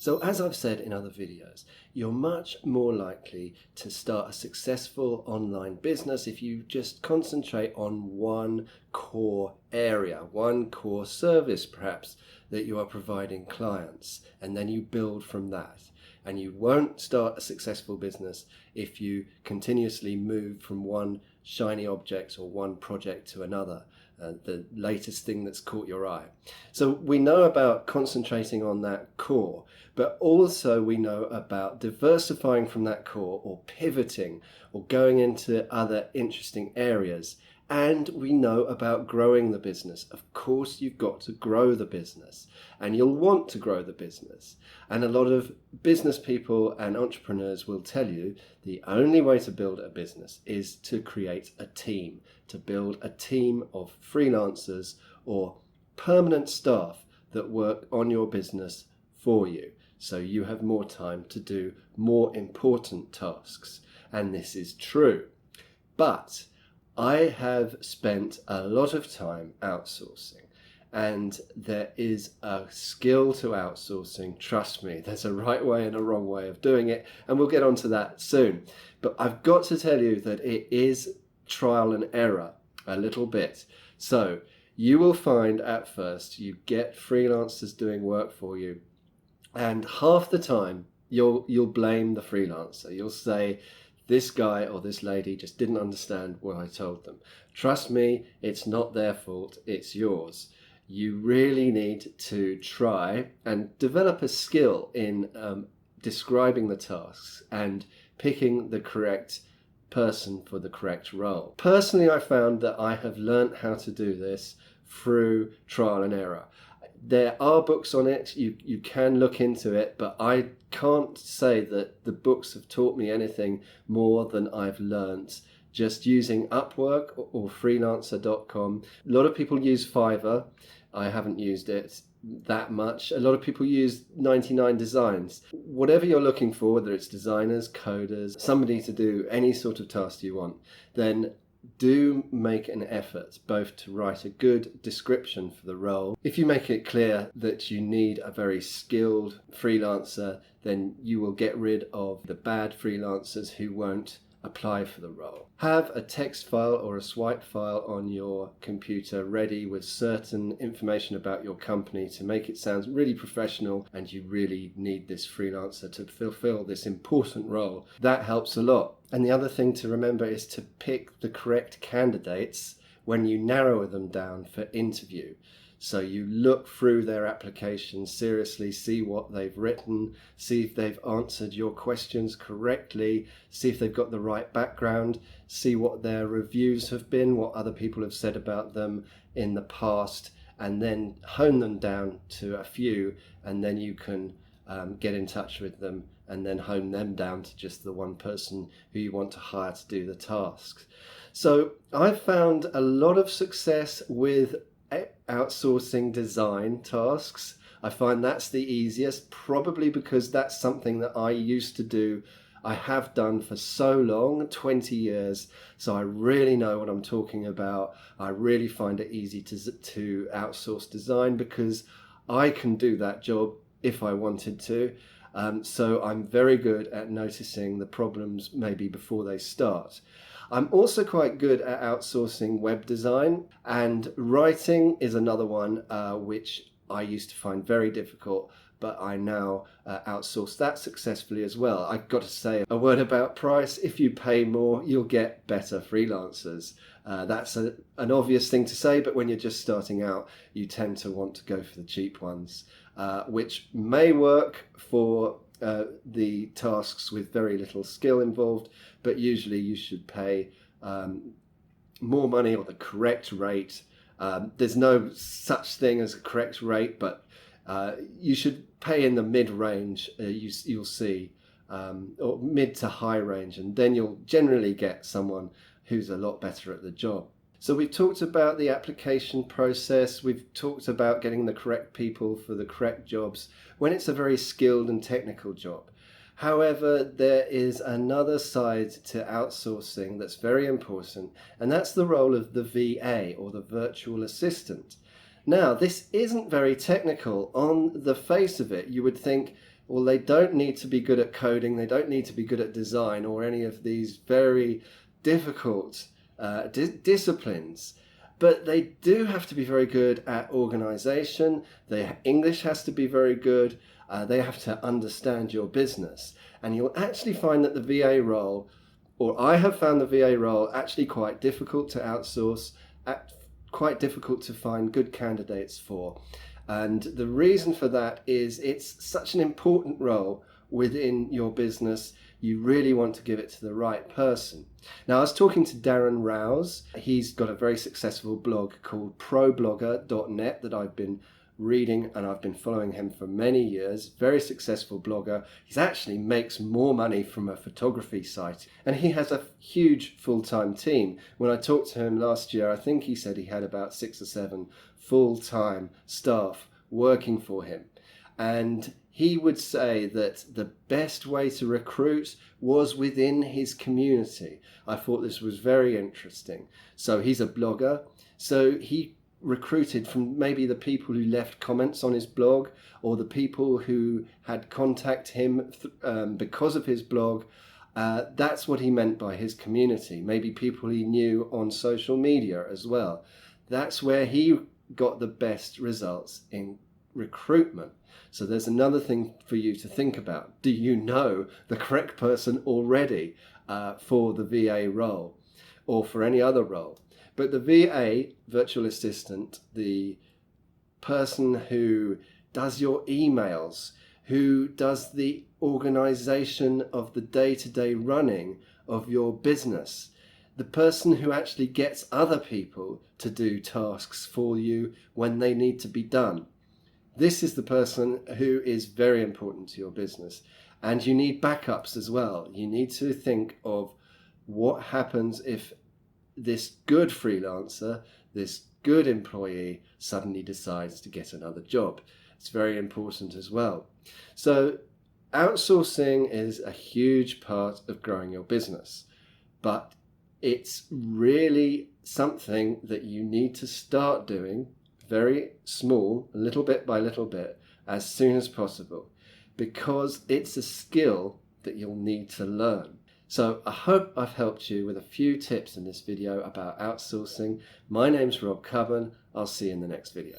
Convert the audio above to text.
So as I've said in other videos, you're much more likely to start a successful online business if you just concentrate on one core area, one core service perhaps that you are providing clients, and then you build from that. And you won't start a successful business if you continuously move from one shiny object or one project to another, the latest thing that's caught your eye. So we know about concentrating on that core, but also we know about diversifying from that core or pivoting or going into other interesting areas. And we know about growing the business. Of course, you've got to grow the business, and you'll want to grow the business. And a lot of business people and entrepreneurs will tell you the only way to build a business is to create a team, to build a team of freelancers or permanent staff that work on your business for you, so you have more time to do more important tasks. And this is true. But I have spent a lot of time outsourcing, and there is a skill to outsourcing. Trust me, there's a right way and a wrong way of doing it, and we'll get onto that soon. But I've got to tell you that it is trial and error a little bit. So you will find at first you get freelancers doing work for you, and half the time you'll blame the freelancer. You'll say, this guy or this lady just didn't understand what I told them. Trust me, it's not their fault, it's yours. You really need to try and develop a skill in describing the tasks and picking the correct person for the correct role. Personally, I found that I have learned how to do this through trial and error. There are books on it, you can look into it, but I can't say that the books have taught me anything more than I've learnt just using Upwork or freelancer.com. A lot of people use Fiverr. I haven't used it that much. A lot of people use 99 Designs. Whatever you're looking for, whether it's designers, coders, somebody to do any sort of task you want, then do make an effort both to write a good description for the role. If you make it clear that you need a very skilled freelancer, then you will get rid of the bad freelancers who won't apply for the role. Have a text file or a swipe file on your computer ready with certain information about your company to make it sound really professional, and you really need this freelancer to fulfill this important role. That helps a lot. And the other thing to remember is to pick the correct candidates when you narrow them down for interview. So you look through their applications seriously, see what they've written, see if they've answered your questions correctly, see if they've got the right background, see what their reviews have been, what other people have said about them in the past, and then hone them down to a few, and then you can get in touch with them and then hone them down to just the one person who you want to hire to do the tasks. So I've found a lot of success with outsourcing design tasks. I find that's the easiest, probably because that's something that I used to do. I have done for so long, 20 years, so I really know what I'm talking about. I really find it easy to outsource design because I can do that job if I wanted to. So I'm very good at noticing the problems maybe before they start. I'm also quite good at outsourcing web design, and writing is another one which I used to find very difficult, but I now outsource that successfully as well. I've got to say a word about price. If you pay more, you'll get better freelancers. That's an obvious thing to say, but when you're just starting out, you tend to want to go for the cheap ones, which may work for the tasks with very little skill involved, but usually you should pay more money or the correct rate. There's no such thing as a correct rate, but you should pay in the mid-range, you'll see, or mid to high range, and then you'll generally get someone who's a lot better at the job. So we've talked about the application process, we've talked about getting the correct people for the correct jobs when it's a very skilled and technical job. However, there is another side to outsourcing that's very important, and that's the role of the VA, or the virtual assistant. Now, this isn't very technical. On the face of it, you would think Well, they don't need to be good at coding, they don't need to be good at design or any of these very difficult disciplines. But they do have to be very good at organization. Their English has to be very good. They have to understand your business. And you'll actually find that the VA role, or I have found the VA role actually quite difficult to outsource, quite difficult to find good candidates for. And the reason for that is it's such an important role within your business. You really want to give it to the right person. Now, I was talking to Darren Rouse. He's got a very successful blog called problogger.net that I've been reading, and I've been following him for many years. Very successful blogger. He actually makes more money from a photography site, and he has a huge full-time team. When I talked to him last year, I think he said he had about 6 or 7 full-time staff working for him. And he would say that the best way to recruit was within his community. I thought this was very interesting. So he's a blogger. So he recruited from maybe the people who left comments on his blog, or the people who had contacted him because of his blog. That's what he meant by his community. Maybe people he knew on social media as well. That's where he got the best results in recruitment. So there's another thing for you to think about. Do you know the correct person already for the VA role or for any other role? But the VA, virtual assistant, the person who does your emails, who does the organization of the day-to-day running of your business, the person who actually gets other people to do tasks for you when they need to be done. This is the person who is very important to your business. And you need backups as well. You need to think of what happens if this good freelancer, this good employee suddenly decides to get another job. It's very important as well. So outsourcing is a huge part of growing your business, but it's really something that you need to start doing very small, little bit by little bit, as soon as possible, because it's a skill that you'll need to learn. So I hope I've helped you with a few tips in this video about outsourcing. My name's Rob Cubbon. I'll see you in the next video.